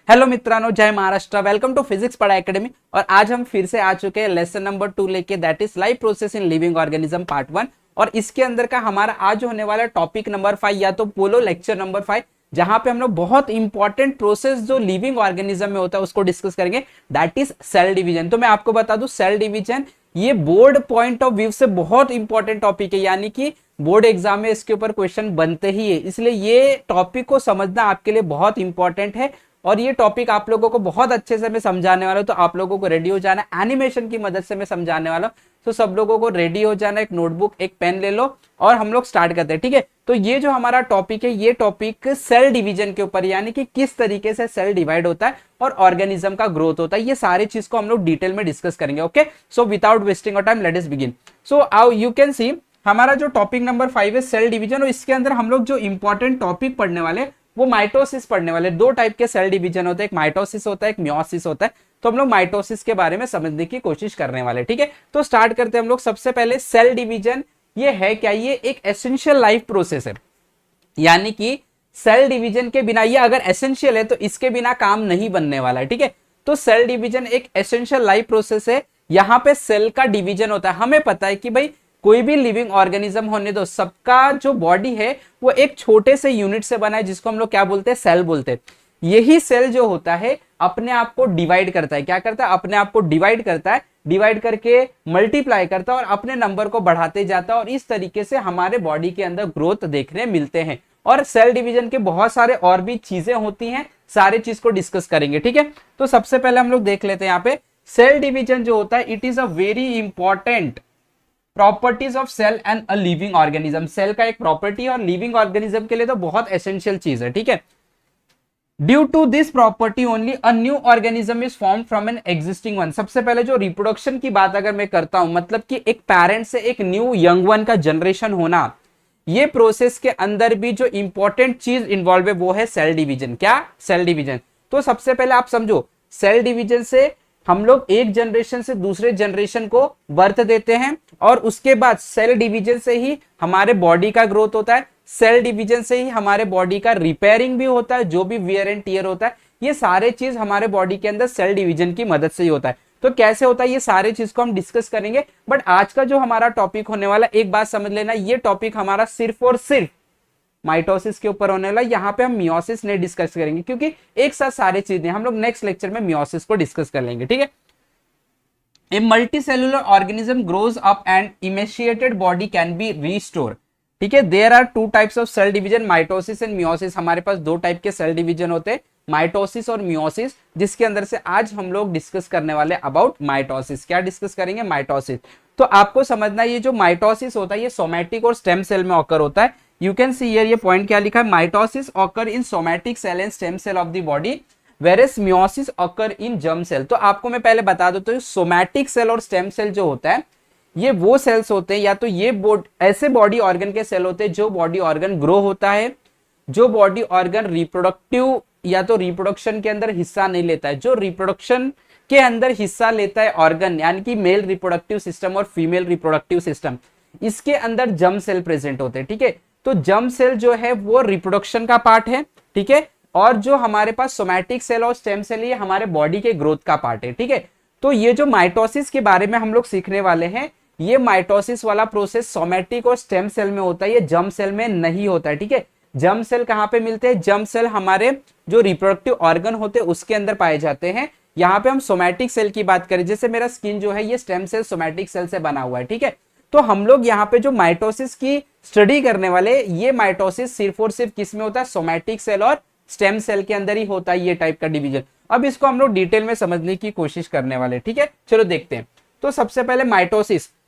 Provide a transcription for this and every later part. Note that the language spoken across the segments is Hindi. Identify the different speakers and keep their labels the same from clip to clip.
Speaker 1: हेलो मित्रांनो, जय महाराष्ट्र। वेलकम टू फिजिक्स पढ़ा एकेडमी। और आज हम फिर से आ चुके हैं लेसन नंबर 2 लेके, that is life process in living organism part 1। और इसके अंदर का हमारा आज होने वाला टॉपिक नंबर 5 या तो बोलो लेक्चर नंबर 5, जहां पे हम लोग बहुत इंपॉर्टेंट प्रोसेस जो लिविंग ऑर्गेनिज्म में होता है उसको डिस्कस करेंगे, दैट इज सेल डिवीजन। तो मैं आपको बता दूं, सेल डिवीजन ये बोर्ड पॉइंट ऑफ व्यू से बहुत इंपॉर्टेंट टॉपिक है, यानी कि बोर्ड एग्जाम में इसके ऊपर क्वेश्चन बनते ही है, इसलिए ये टॉपिक को समझना आपके लिए बहुत इंपॉर्टेंट है। और ये टॉपिक आप लोगों को बहुत अच्छे से मैं समझाने वाला हूं, तो आप लोगों को रेडी हो जाना। एनिमेशन की मदद से मैं समझाने वाला हूं, तो सब लोगों को रेडी हो जाना। एक नोटबुक एक पेन ले लो और हम लोग स्टार्ट करते हैं, ठीक है। तो ये जो हमारा टॉपिक है, ये टॉपिक सेल डिवीजन के ऊपर, यानी कि किस तरीके से सेल डिवाइड होता है और ऑर्गेनिज्म का ग्रोथ होता है, ये सारी चीज को हम लोग डिटेल में डिस्कस करेंगे। Okay, so without wasting of time let us begin. So how you can सी हमारा जो टॉपिक नंबर 5 है सेल डिवीजन, और इसके अंदर हम लोग जो इंपॉर्टेंट टॉपिक पढ़ने वाले वो माइटोसिस पढ़ने वाले। दो टाइप के सेल डिवीजन होते हैं, एक माइटोसिस होता है, एक मियोसिस होता है। तो हम लोग माइटोसिस के बारे में समझने की कोशिश करने वाले, ठीक है। तो स्टार्ट करते हैं हम लोग। सबसे पहले सेल डिवीजन ये है क्या? ये एक एसेंशियल लाइफ प्रोसेस है, यानी कि सेल डिवीजन के बिना, ये अगर एसेंशियल है तो इसके बिना काम नहीं बनने वाला है, ठीक है। तो सेल डिवीजन एक एसेंशियल लाइफ प्रोसेस है। यहां पे सेल का डिवीजन होता है। हमें पता है कि भाई कोई भी लिविंग ऑर्गेनिज्म होने दो, सबका जो बॉडी है वो एक छोटे से यूनिट से बना है, जिसको हम लोग क्या बोलते हैं? सेल बोलते हैं। यही सेल जो होता है अपने आप को डिवाइड करता है। क्या करता है? अपने आप को डिवाइड करता है, डिवाइड करके मल्टीप्लाई करता है और अपने नंबर को बढ़ाते जाता है। और इस तरीके से हमारे बॉडी के अंदर ग्रोथ देखने मिलते हैं। और सेल डिवीजन के बहुत सारे और भी चीजें होती हैं, सारे चीज को डिस्कस करेंगे, ठीक है। तो सबसे पहले हम लोग देख लेते हैं यहाँ पे सेल डिवीजन जो होता है, it is a very important properties of cell and a living organism. Cell का एक प्रॉपर्टी और लिविंग ऑर्गेनिज्म के लिए तो बहुत एसेंशियल चीज है, ठीक है। Due to this property only a new organism is form from an existing one. सबसे पहले जो रिप्रोडक्शन की बात अगर मैं करता हूं, मतलब कि एक पेरेंट से एक न्यू यंग वन का जनरेशन होना, ये प्रोसेस के अंदर भी जो इंपॉर्टेंट चीज इन्वॉल्व है वो है सेल डिवीजन। क्या? Cell division. तो सबसे पहले आप समझो, सेल डिवीजन से हम लोग एक जनरेशन से दूसरे जनरेशन को बर्थ देते हैं, और उसके बाद सेल डिवीजन से ही हमारे बॉडी का ग्रोथ होता है। सेल डिवीजन से ही हमारे बॉडी का रिपेयरिंग भी होता है, जो भी वियर एंड टियर होता है, ये सारे चीज हमारे बॉडी के अंदर सेल डिवीजन की मदद से ही होता है। तो कैसे होता है ये सारे चीज को हम डिस्कस करेंगे। बट आज का जो हमारा टॉपिक होने वाला, एक बात समझ लेना, ये टॉपिक हमारा सिर्फ और सिर्फ माइटोसिस के ऊपर होने वाला। यहाँ पे हम मियोसिस नहीं डिस्कस करेंगे, क्योंकि एक साथ सारे चीजें हम लोग नेक्स्ट लेक्चर में मियोसिस को डिस्कस कर लेंगे, ठीक है। A multicellular organism grows up and emaciated body can be restore, ठीक है। There are two types of cell division, mitosis and meiosis. हमारे पास दो टाइप के सेल डिवीजन होते हैं, माइटोसिस और मियोसिस, जिसके अंदर से आज हम लोग डिस्कस करने वाले अबाउट माइटोसिस। क्या डिस्कस करेंगे? माइटोसिस। तो आपको समझना, ये जो माइटोसिस होता है ये सोमैटिक और स्टेम सेल में ऑकर होता है। यू कैन सी हियर, ये पॉइंट क्या लिखा है? Mitosis occur in somatic cell and stem cell of the body, whereas meiosis occur in germ cell. तो आपको मैं पहले बता दूं, तो सोमैटिक सेल और स्टेम सेल जो होता है, ये वो सेल्स होते हैं, या तो ये ऐसे बॉडी ऑर्गन के सेल होते हैं जो बॉडी ऑर्गन ग्रो होता है, जो बॉडी ऑर्गन रिप्रोडक्टिव या तो रिप्रोडक्शन के अंदर हिस्सा नहीं लेता है। जो रिप्रोडक्शन के अंदर हिस्सा लेता है ऑर्गन, यानी कि मेल रिप्रोडक्टिव सिस्टम और फीमेल रिप्रोडक्टिव सिस्टम, इसके अंदर जर्म सेल प्रेजेंट होते हैं, ठीक है। तो जर्म सेल जो है वो रिप्रोडक्शन का पार्ट है, ठीक है। और जो हमारे पास सोमैटिक सेल और स्टेम सेल, ये हमारे बॉडी के ग्रोथ का पार्ट है, ठीक है। तो ये जो माइटोसिस के बारे में हम लोग सीखने वाले हैं, ये माइटोसिस वाला प्रोसेस सोमैटिक और स्टेम सेल में होता है, ये जर्म सेल में नहीं होता है, ठीक है। जर्म सेल कहां पे मिलते हैं? जर्म सेल हमारे जो रिप्रोडक्टिव ऑर्गन होते हैं उसके अंदर पाए जाते हैं। यहाँ पे हम सोमैटिक सेल की बात करें, जैसे मेरा स्किन जो है ये स्टेम सेल सोमैटिक सेल से बना हुआ है, ठीक है। तो हम लोग यहाँ पे जो माइटोसिस की स्टडी करने वाले, ये माइटोसिस सिर्फ और सिर्फ किस में होता है? सोमैटिक सेल और स्टेम सेल के अंदर ही होता है, ये टाइप का डिवीजन। अब इसको हम लोग डिटेल में समझने की कोशिश करने वाले, ठीक है। चलो देखते हैं। तो सबसे पहले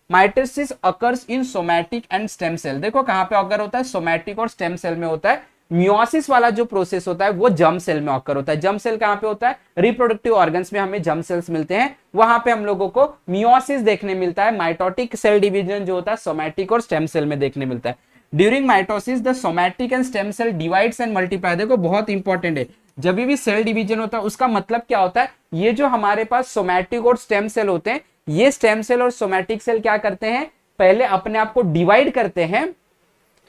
Speaker 1: mitosis occurs in somatic and stem cell. देखो कहां पे ऑकर होता है? सोमैटिक और स्टेम सेल में होता है। मियोसिस वाला जो प्रोसेस होता है वो जर्म सेल में ऑकर होता है। जर्म सेल कहां पे होता है? रिप्रोडक्टिव ऑर्गन्स में हमें जर्म सेल्स मिलते हैं, वहां पे हम लोगों को मियोसिस देखने मिलता है। माइटोटिक सेल डिवीजन जो होता है सोमैटिक और स्टेम सेल में देखने मिलता है। During mitosis the somatic and stem cell divides and multiply. देखो बहुत इंपॉर्टेंट है, जब भी सेल डिवीजन होता है उसका मतलब क्या होता है? ये जो हमारे पास सोमैटिक और स्टेम सेल होते हैं, ये स्टेम सेल और सोमैटिक सेल क्या करते हैं? पहले अपने आप को डिवाइड करते हैं।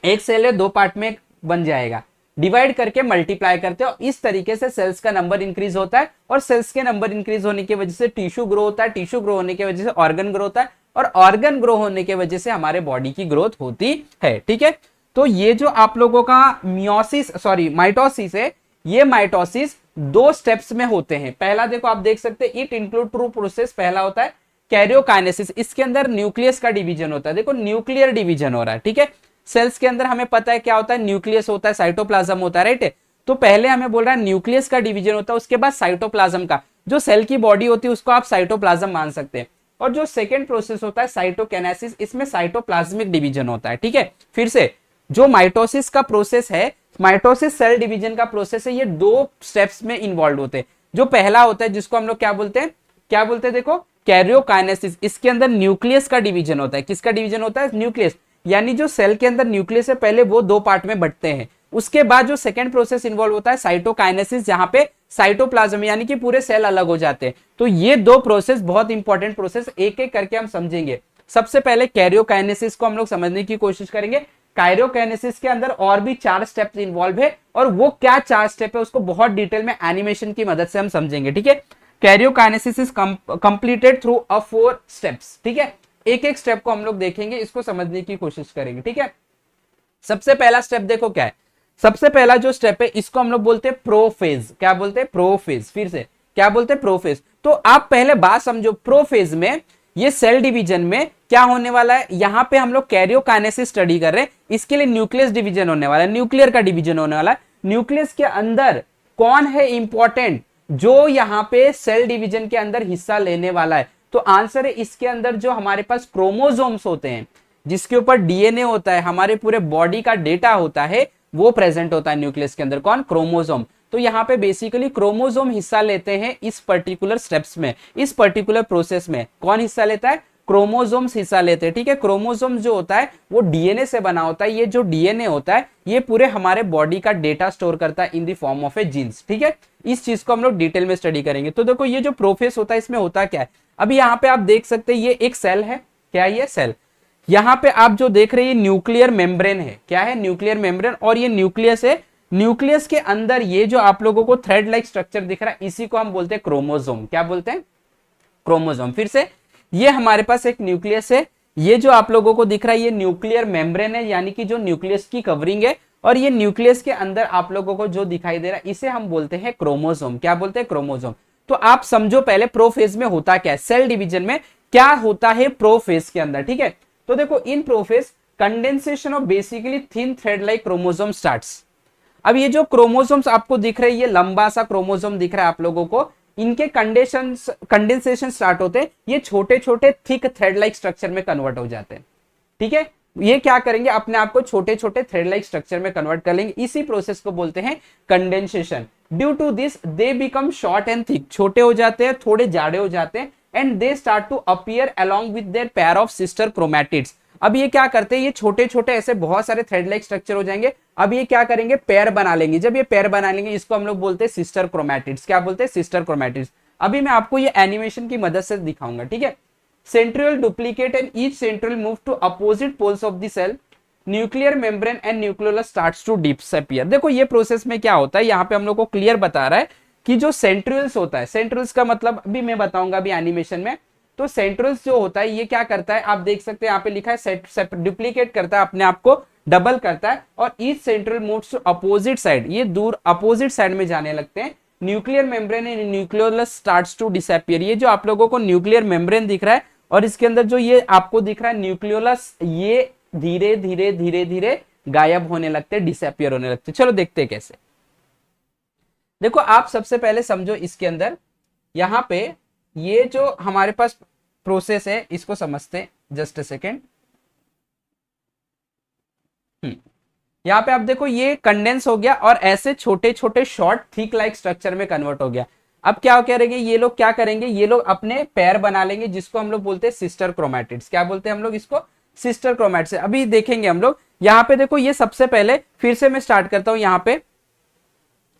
Speaker 1: एक सेल है, दो पार्ट में बन जाएगा, डिवाइड करके मल्टीप्लाई करते हैं और इस तरीके से सेल्स का नंबर इंक्रीज होता है और सेल्स के नंबर इंक्रीज होने की वजह से टिश्यू ग्रो होता है, टिश्यू ग्रो होने की वजह से ऑर्गन ग्रो होता है और ऑर्गन ग्रो होने की वजह से हमारे बॉडी की ग्रोथ होती है। ठीक है, तो ये जो आप लोगों का माइटोसिस है, ये माइटोसिस दो स्टेप्स में होते हैं। पहला देखो आप देख सकते हैं, इट इंक्लूड टू प्रोसेस। पहला होता है कैरियोकाइनेसिस, इसके अंदर न्यूक्लियस का डिवीजन होता है। देखो न्यूक्लियर डिवीजन हो रहा है। ठीक है, सेल्स के अंदर हमें पता है क्या होता है, न्यूक्लियस होता है, साइटोप्लाज्म होता है, राइट। तो पहले हमें बोल रहा है न्यूक्लियस का डिवीजन होता है, उसके बाद साइटोप्लाज्म का। जो सेल की बॉडी होती है उसको आप साइटोप्लाज्म मान सकते हैं। और जो सेकेंड प्रोसेस होता है साइटोकाइनेसिस, इसमें साइटोप्लाज्मिक डिवीजन होता है। ठीक है, फिर से जो माइटोसिस का प्रोसेस है, माइटोसिस सेल डिवीजन का प्रोसेस है, ये दो स्टेप्स में इन्वॉल्व होते हैं। जो पहला होता है जिसको हम लोग क्या बोलते हैं, देखो कैरियोकाइनेसिस, इसके अंदर न्यूक्लियस का डिवीजन होता है। किसका डिवीजन होता है, न्यूक्लियस, यानी जो सेल के अंदर न्यूक्लियस है पहले वो दो पार्ट में बंटते हैं। उसके बाद जो सेकंड प्रोसेस इन्वॉल्व होता है साइटोकाइनेसिस, जहां पे साइटोप्लाज्म यानी कि पूरे सेल अलग हो जाते हैं। तो ये दो प्रोसेस बहुत इंपॉर्टेंट प्रोसेस, एक एक करके हम समझेंगे। सबसे पहले कैरियोकाइनेसिस को हम लोग समझने की कोशिश करेंगे। कैरियोकाइनेसिस के अंदर और भी 4 स्टेप्स इन्वॉल्व है और वो क्या 4 स्टेप है उसको बहुत डिटेल में एनिमेशन की मदद से हम समझेंगे। ठीक है, karyokinesis is completed through 4 steps. ठीक है, एक एक स्टेप को हम लोग देखेंगे, इसको समझने की कोशिश करेंगे। ठीक है, सबसे पहला स्टेप देखो क्या है। सबसे पहला जो स्टेप है इसको हम लोग बोलते हैं प्रोफेज। क्या बोलते हैं, प्रोफेज। फिर से क्या बोलते हैं, प्रोफेज। तो आप पहले बात समझो, प्रोफेज में ये सेल डिवीजन में क्या होने वाला है। यहां पे हम लोग कैरियोकाइनेसिस स्टडी कर रहे हैं, इसके लिए न्यूक्लियस डिवीजन होने वाला है, न्यूक्लियर का डिवीजन होने वाला है। न्यूक्लियस के अंदर कौन है इंपॉर्टेंट, जो यहां पे सेल डिवीजन के अंदर हिस्सा लेने वाला है। तो आंसर है इसके अंदर जो हमारे पास क्रोमोसोम्स होते हैं, जिसके ऊपर डीएनए होता है, हमारे पूरे बॉडी का डेटा होता है, वो प्रेजेंट होता है न्यूक्लियस के अंदर। कौन, क्रोमोसोम। तो यहाँ पे बेसिकली क्रोमोसोम हिस्सा लेते हैं इस पर्टिकुलर स्टेप्स में, इस पर्टिकुलर प्रोसेस में। कौन हिस्सा लेता है, क्रोमोसोम्स हिस्सा लेते हैं। ठीक है, क्रोमोसोम जो होता है वो डीएनए से बना होता है। ये जो डीएनए होता है ये पूरे हमारे बॉडी का डेटा स्टोर करता है in the form of a genes. ठीक है, इस चीज को हम लोग डिटेल में स्टडी करेंगे। तो देखो ये जो प्रोसेस होता है इसमें होता क्या है। अभी यहाँ पे आप देख सकते हैं ये एक सेल है। क्या है ये सेल, यहाँ पे आप जो देख रहे हैं न्यूक्लियर मेम्ब्रेन है। क्या है, न्यूक्लियर मेम्ब्रेन। और ये न्यूक्लियस है, न्यूक्लियस के अंदर ये जो आप लोगों को थ्रेड लाइक स्ट्रक्चर दिख रहा है इसी को हम बोलते हैं क्रोमोसोम। क्या बोलते हैं, क्रोमोसोम। फिर से ये हमारे पास एक न्यूक्लियस है, ये जो आप लोगों को दिख रहा है ये न्यूक्लियर मेम्ब्रेन है, यानी कि जो न्यूक्लियस की कवरिंग है। और ये न्यूक्लियस के अंदर आप लोगों को जो दिखाई दे रहा है इसे हम बोलते हैं क्रोमोसोम। क्या बोलते हैं, क्रोमोसोम। तो आप समझो पहले प्रोफेज में होता क्या है, सेल डिवीजन में क्या होता है प्रोफेज के अंदर। ठीक है, तो देखो in prophase condensation of basically thin thread like chromosome starts. अब ये जो क्रोमोसोम्स आपको दिख रहे हैं, ये लंबा सा क्रोमोसोम दिख रहा है आप लोगों को, इनके कंडेंसेशन स्टार्ट होते हैं, ये छोटे छोटे थिक थ्रेड लाइक स्ट्रक्चर में कन्वर्ट हो जाते हैं। ठीक है, ये क्या करेंगे, अपने आप को छोटे छोटे थ्रेड लाइक स्ट्रक्चर में कन्वर्ट कर लेंगे। इसी प्रोसेस को बोलते हैं condensation. Due to this they become short and thick, छोटे हो जाते हैं, थोड़े जाड़े हो जाते हैं। And they start to appear along with their pair of sister chromatids. अब ये क्या करते हैं, ये छोटे छोटे ऐसे बहुत सारे थ्रेड लाइक स्ट्रक्चर हो जाएंगे। अब ये क्या करेंगे, पेयर बना लेंगे। जब ये पेयर बना लेंगे इसको हम लोग बोलते हैं सिस्टर क्रोमैटिड्स। क्या बोलते हैं, सिस्टर क्रोमैटिड्स। अभी मैं आपको ये एनिमेशन की मदद से दिखाऊंगा। ठीक है, centriole duplicate and each centriole move to opposite poles of the cell, nuclear membrane and nucleolus starts to disappear. देखो ये प्रोसेस में क्या होता है, यहाँ पे हम लोग को क्लियर बता रहा है कि जो सेंट्रियोल्स होता है, सेंट्रियोल्स का मतलब अभी मैं बताऊंगा अभी एनिमेशन में। तो सेंट्रियोल्स जो होता है ये क्या करता है, आप देख सकते हैं यहाँ पे लिखा है डुप्लीकेट करता है, अपने आप को डबल करता है। और each centriole moves to opposite side, ये दूर अपोजिट साइड में जाने लगते हैं। Nuclear membrane and nucleolus starts to disappear. ये जो आप लोगों को न्यूक्लियर मेम्ब्रेन दिख रहा है और इसके अंदर जो ये आपको दिख रहा है न्यूक्लियोलस, ये धीरे धीरे धीरे धीरे गायब होने लगते, डिसअपीयर होने लगते। चलो देखते हैं कैसे। देखो आप सबसे पहले समझो इसके अंदर, यहाँ पे ये जो हमारे पास प्रोसेस है इसको समझते हैं। जस्ट अ सेकेंड, यहाँ पे आप देखो ये कंडेंस हो गया और ऐसे छोटे छोटे शॉर्ट थिक लाइक स्ट्रक्चर में कन्वर्ट हो गया। अब क्या करेंगे ये लोग, क्या करेंगे ये लोग अपने पैर बना लेंगे, जिसको हम लोग बोलते हैं सिस्टर क्रोमैटिड्स। क्या बोलते हैं हम लोग इसको, सिस्टर क्रोमैटिड्स। अभी देखेंगे हम लोग यहाँ पे। देखो ये सबसे पहले फिर से मैं स्टार्ट करता हूं। यहाँ पे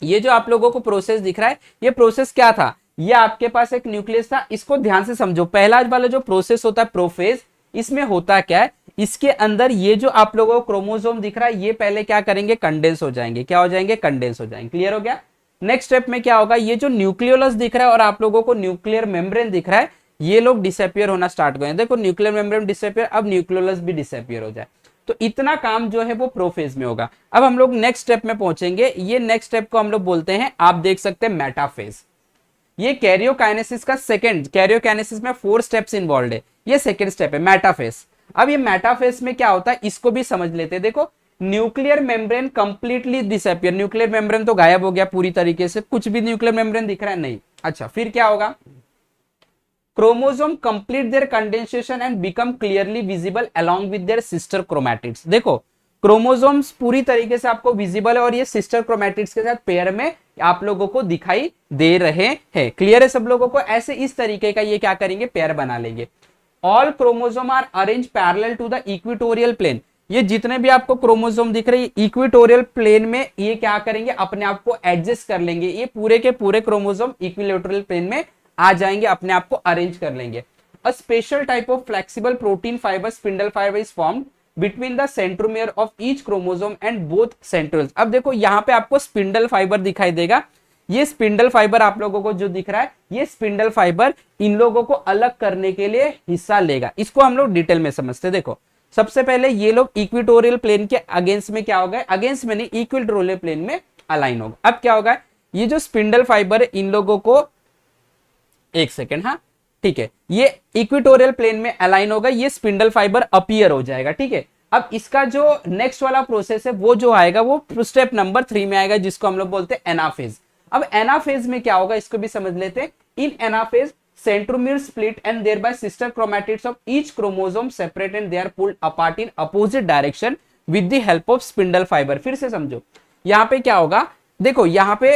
Speaker 1: ये जो आप लोगों को प्रोसेस दिख रहा है, ये प्रोसेस क्या था, ये आपके पास एक न्यूक्लियस था। इसको ध्यान से समझो, पहला वाला जो प्रोसेस होता है प्रोफेज, इसमें होता क्या है, इसके अंदर ये जो आप लोगों को क्रोमोसोम दिख रहा है ये पहले क्या करेंगे, कंडेंस हो जाएंगे। क्या हो जाएंगे, कंडेंस हो जाएंगे। क्लियर हो गया। नेक्स्ट स्टेप में क्या होगा, ये जो न्यूक्लियोलस दिख रहा है और आप लोगों को न्यूक्लियर मेम्ब्रेन दिख रहा है, ये लोग डिसअपियर होना स्टार्ट करेंगे। देखो न्यूक्लियर मेम्ब्रेन डिसअपियर, अब न्यूक्लियोलस भी डिसअपियर हो जाए। तो इतना काम जो है वो प्रोफेज में होगा। अब हम लोग नेक्स्ट स्टेप में पहुंचेंगे। ये नेक्स्ट स्टेप को हम लोग बोलते हैं, आप देख सकते हैं, मेटाफेज। ये कैरियोकाइनेसिस का सेकंड, कैरियोकाइनेसिस में 4 स्टेप्स इन्वॉल्व है, ये सेकंड स्टेप है मेटाफेज। अब ये मेटाफेज में क्या होता है इसको भी समझ लेते हैं। देखो nuclear membrane completely disappear, nuclear membrane तो गायब हो गया पूरी तरीके से, कुछ भी न्यूक्लियर मेम्ब्रेन दिख रहा है नहीं। अच्छा फिर क्या होगा, chromosome complete their condensation and become clearly visible along with there sister chromatids. देखो क्रोमोसोम्स पूरी तरीके से आपको विजिबल है और ये सिस्टर क्रोमैटिड्स के साथ पेयर में आप लोगों को दिखाई दे रहे हैं। क्लियर है सब लोगों को। ऐसे इस तरीके का ये क्या करेंगे, पेयर बना लेंगे। All chromosome are arrange parallel to the equatorial plane. ये जितने भी आपको क्रोमोसोम दिख रहे हैं इक्वेटोरियल प्लेन में ये क्या करेंगे, अपने आप को एडजस्ट कर लेंगे। ये पूरे के पूरे क्रोमोसोम इक्वेटोरियल प्लेन में आ जाएंगे, अपने आप को अरेंज कर लेंगे। A special type of flexible protein fibre, spindle fibre is formed between the centromere of each chromosome and both centrioles. अब देखो यहाँ पे आपको स्पिंडल फाइबर दिखाई देगा। ये स्पिंडल फाइबर आप लोगों को जो दिख रहा है, ये स्पिंडल फाइबर इन लोगों को अलग करने के लिए हिस्सा लेगा। इसको हम लोग डिटेल में समझते। देखो सबसे पहले ये लोग इक्वेटोरियल प्लेन के अगेंस्ट में क्या होगा, अगेंस्ट में नहीं इक्वेटोरियल प्लेन में अलाइन होगा। अब क्या होगा, ये जो स्पिंडल फाइबर है इन लोगों को, एक सेकेंड, हाँ ठीक है, ये इक्वेटोरियल प्लेन में अलाइन होगा, ये स्पिंडल फाइबर अपीयर हो जाएगा। ठीक है, अब इसका जो नेक्स्ट वाला प्रोसेस है वो जो आएगा वो स्टेप नंबर 3 में आएगा, जिसको हम लोग बोलते हैं एनाफेज। अब एनाफेज में क्या होगा इसको भी समझ लेते हैं। इन anaphase centromere split and thereby sister chromatids of each chromosome separate and they are pulled apart in opposite direction with the help of spindle fiber। फिर से समझो यहाँ पे क्या होगा, देखो यहाँ पे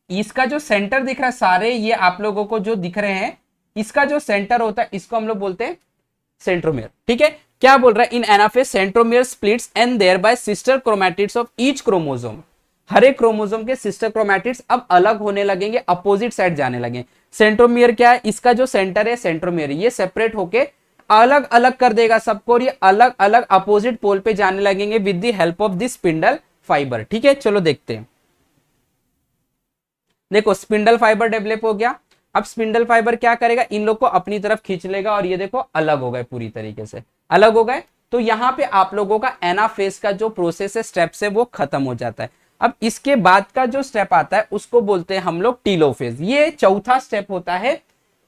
Speaker 1: इसका जो सेंटर दिख रहा है, सारे ये आप लोगों को जो दिख रहे हैं, इसका जो सेंटर होता है इसको हम लोग बोलते हैं सेंट्रोमियर। ठीक है, क्या बोल रहा है, in anaphase centromere splits and thereby sister chromatids of each chromosome. हर एक क्रोमोसोम के सिस्टर क्रोमैटिड्स अब अलग होने लगेंगे, अपोजिट साइड जाने लगे। सेंट्रोमियर क्या है, इसका जो सेंटर है सेंट्रोमियर, ये सेपरेट होके अलग अलग कर देगा सबको और ये अलग अलग अपोजिट पोल पे जाने लगेंगे with the help of this spindle fibre. ठीक है, चलो देखते हैं। देखो स्पिंडल फाइबर डेवलप हो गया। अब स्पिंडल फाइबर क्या करेगा, इन लोग को अपनी तरफ खींच लेगा और ये देखो अलग हो गए, पूरी तरीके से अलग हो गए। तो यहाँ पे आप लोगों का एनाफेज का जो प्रोसेस है, स्टेप्स है, वो खत्म हो जाता है। अब इसके बाद का जो स्टेप आता है उसको बोलते हैं हम लोग टीलोफेज। ये चौथा स्टेप होता है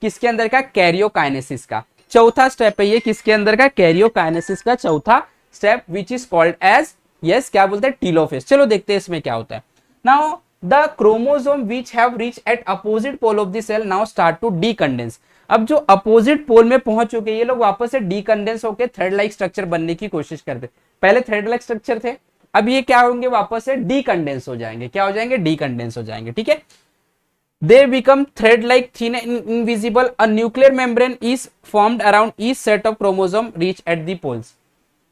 Speaker 1: किसके अंदर का, कैरियोकाइनेसिस का चौथा स्टेप है ये, किसके अंदर का, कैरियोकाइनेसिस का चौथा step, which is called as, yes क्या बोलते हैं, टीलोफेज। चलो देखते हैं इसमें क्या होता है। Now the chromosome which have reach at opposite pole of the cell now start to decondense. अब जो अपोजिट पोल में पहुंच चुके ये लोग वापस से डीकंडेंस होकर थ्रेड लाइक स्ट्रक्चर बनने की कोशिश करते। पहले थ्रेड लाइक स्ट्रक्चर थे, अब ये क्या होंगे, वापस से डीकंडेंस हो जाएंगे। क्या हो जाएंगे, डीकंडेंस हो जाएंगे। ठीक है, they become thread like thin and invisible. A nuclear membrane is formed around each set of chromosome reach at the poles.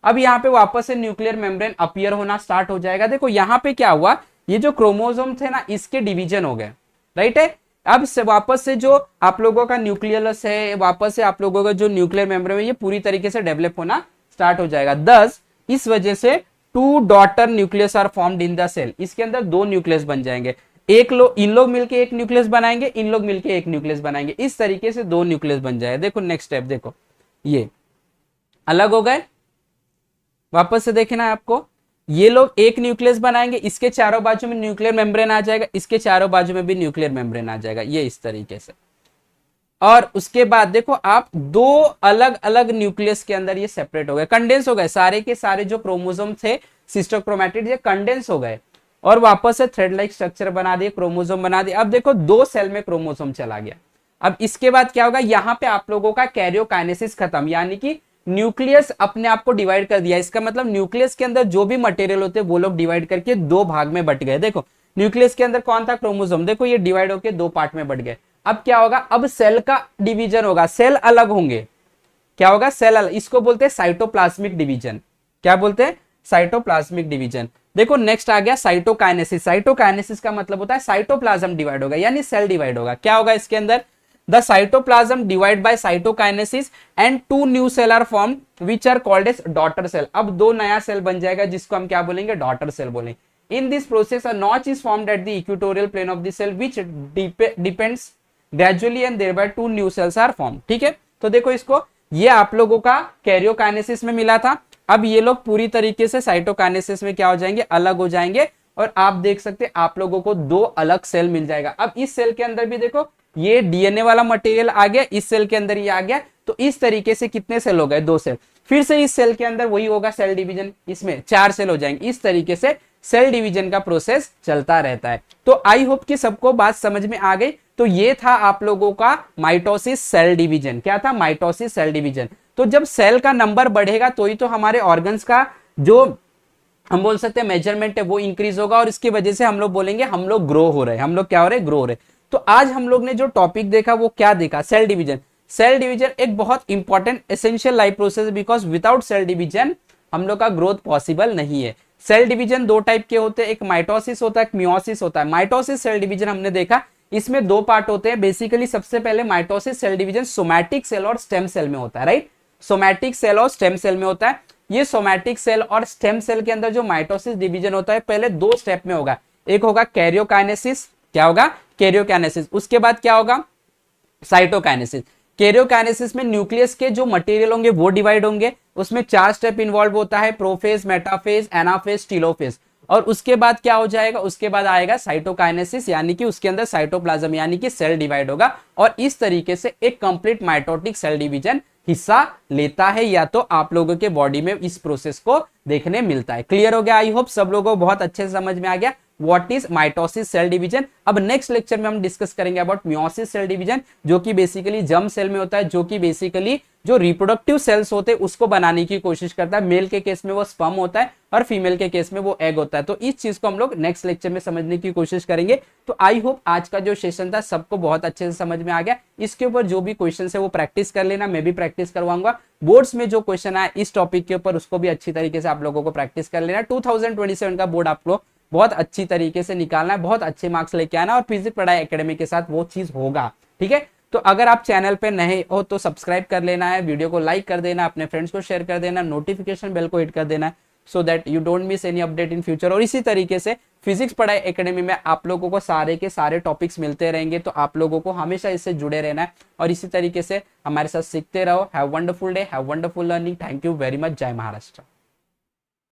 Speaker 1: अब यहाँ पे वापस से न्यूक्लियर मेम्ब्रेन अपीयर होना स्टार्ट हो जाएगा। देखो यहाँ पे क्या हुआ, ये जो क्रोमोसोम थे ना, इसके डिवीजन हो गए, राइट है। अब से वापस से जो आप लोगों का न्यूक्लियस है, वापस से आप लोगों का जो न्यूक्लियर मेम्ब्रेन है, ये पूरी तरीके से डेवलप होना स्टार्ट हो जाएगा। दस इस वजह से 2 daughter nucleus are formed in the cell. इसके अंदर 2 न्यूक्लियस बन जाएंगे। इन लोग मिलके एक न्यूक्लियस बनाएंगे, इन लोग मिलके एक न्यूक्लियस बनाएंगे। इस तरीके से 2 न्यूक्लियस बन जाए। देखो नेक्स्ट स्टेप, देखो ये अलग हो गए। वापस से देखना आपको, ये लोग एक न्यूक्लियस बनाएंगे, इसके चारों बाजू में न्यूक्लियर मेम्ब्रेन आ जाएगा, इसके चारों बाजू में भी न्यूक्लियर मेम्ब्रेन आ जाएगा, ये इस तरीके से। और उसके बाद देखो आप 2 अलग अलग न्यूक्लियस के अंदर ये सेपरेट हो गए, कंडेंस हो गए। सारे के सारे जो क्रोमोसोम थे सिस्टर क्रोमैटिड, ये कंडेंस हो गए और वापस से थ्रेड लाइक स्ट्रक्चर बना दिए, क्रोमोसोम बना दिए। अब देखो 2 सेल में क्रोमोसोम चला गया। अब इसके बाद क्या होगा, यहाँ पे आप लोगों का कैरियोकाइनेसिस खत्म, यानी कि न्यूक्लियस अपने आप को डिवाइड कर दिया। इसका मतलब न्यूक्लियस के अंदर जो भी मटेरियल होते हैं वो लोग डिवाइड करके 2 भाग में बट गए। देखो न्यूक्लियस के अंदर कौन था, क्रोमोसोम, देखो ये डिवाइड होकर 2 पार्ट में बट गए। अब क्या होगा, अब सेल का डिवीजन होगा, सेल अलग होंगे। क्या होगा, सेल अलग, इसको बोलते हैं साइटोप्लाज्मिक डिवीजन। क्या बोलते हैं, साइटोप्लाज्मिक डिवीजन। देखो नेक्स्ट आ गया साइटोकाइनेसिस। साइटोकाइनेसिस का मतलब होता है साइटोप्लाज्म डिवाइड होगा, यानी सेल डिवाइड होगा। क्या होगा इसके अंदर, the cytoplasm divide by cytokinesis and 2 new cell are formed which are called as daughter cell. अब 2 नया सेल बन जाएगा जिसको हम क्या बोलेंगे, डॉटर सेल बोलेंगे। In this process a notch is formed at the equatorial plane of the cell which depends gradually and thereby 2 new cells are formed. ठीक है, तो देखो इसको, ये आप लोगों का कैरियोकाइनेसिस में मिला था, अब ये लोग पूरी तरीके से साइटोकाइनेसिस में क्या हो जाएंगे, अलग हो जाएंगे, और आप देख सकते हैं आप लोगों को 2 अलग सेल मिल जाएगा। अब इस सेल के अंदर भी देखो ये डीएनए वाला मटेरियल आ गया, इस सेल के अंदर ये आ गया, तो इस तरीके से कितने सेल हो गए, 2 सेल। फिर से इस सेल के अंदर वही होगा सेल डिवीजन, इसमें 4 सेल हो जाएंगे। इस तरीके से सेल डिवीजन का प्रोसेस चलता रहता है। तो आई होप कि सबको बात समझ में आ गई। तो ये था आप लोगों का माइटोसिस सेल डिवीजन। क्या था, माइटोसिस सेल डिवीजन। तो जब सेल का नंबर बढ़ेगा तो ही तो हमारे ऑर्गन्स का जो हम बोल सकते हैं मेजरमेंट है वो इंक्रीज होगा, और इसकी वजह से हम लोग बोलेंगे हम लोग ग्रो हो रहे हैं, हम लोग क्या हो रहे हैं, ग्रो हो रहे हैं। तो आज हम लोग ने जो टॉपिक देखा वो क्या देखा, सेल डिवीजन। सेल डिवीजन एक बहुत important essential life process, because without cell division हम लोग का ग्रोथ पॉसिबल नहीं है। सेल डिवीजन 2 टाइप के होते हैं, एक माइटोसिस होता है, एक मियोसिस होता है। माइटोसिस सेल डिवीजन हमने देखा, इसमें 2 पार्ट होते हैं बेसिकली। सबसे पहले mitosis cell division somatic cell और स्टेम सेल में होता है, राइट। सोमैटिक सेल और स्टेम सेल में होता है। ये सोमैटिक सेल और स्टेम सेल के अंदर जो माइटोसिस डिवीजन होता है पहले 2 स्टेप में होगा। एक होगा कैरियोकाइनेसिस, क्या होगा, कैरियोकाइनेसिस। उसके बाद क्या होगा, साइटोकाइनेसिस। कैरियोकाइनेसिस में न्यूक्लियस के जो मटेरियल होंगे वो डिवाइड होंगे, उसमें 4 स्टेप इन्वॉल्व होता है, प्रोफेज, मेटाफेज, एनाफेज, टीलोफेज। और उसके बाद क्या हो जाएगा, उसके बाद आएगा साइटोकाइनेसिस, यानी कि उसके अंदर साइटोप्लाज्म यानी कि सेल डिवाइड होगा, और इस तरीके से एक कंप्लीट माइटोटिक सेल डिवीजन हिस्सा लेता है, या तो आप लोगों के बॉडी में इस प्रोसेस को देखने मिलता है। क्लियर हो गया, आई होप सब लोगों को बहुत अच्छे से समझ में आ गया what is mitosis cell division. अब नेक्स्ट लेक्चर में हम डिस्कस करेंगे अबाउट मियोसिस सेल डिवीजन, जो कि बेसिकली जर्म सेल में होता है, जो कि बेसिकली जो रिप्रोडक्टिव सेल्स होते हैं उसको बनाने की कोशिश करता है। मेल के केस में वो स्पर्म होता है और फीमेल के केस में वो एग होता है। तो इस चीज को हम लोग नेक्स्ट लेक्चर में समझने की कोशिश करेंगे। तो आई होप आज का जो सेशन था सबको बहुत अच्छे से समझ में आ गया। इसके ऊपर जो भी क्वेश्चन है वो प्रैक्टिस कर लेना, मैं भी प्रैक्टिस करवाऊंगा। बोर्ड्स में जो क्वेश्चन आया इस टॉपिक के ऊपर उसको भी अच्छी तरीके से आप लोगों को प्रैक्टिस कर लेना। 2027 का बोर्ड आप लोग बहुत अच्छी तरीके से निकालना है, बहुत अच्छे मार्क्स लेके आना, और फिजिक्स पढ़ाई एकेडमी के साथ वो चीज होगा। ठीक है, तो अगर आप चैनल पे नए हो तो सब्सक्राइब कर लेना है, वीडियो को लाइक कर देना, अपने फ्रेंड्स को शेयर कर देना, नोटिफिकेशन बेल को हिट कर देना, so that you don't miss any update in future. और इसी तरीके से फिजिक्स पढ़ाई एकेडमी में आप लोगों को सारे के सारे टॉपिक्स मिलते रहेंगे, तो आप लोगों को हमेशा इससे जुड़े रहना है और इसी तरीके से हमारे साथ सीखते रहो। Have wonderful day, have wonderful learning. Thank you very much. जय महाराष्ट्र।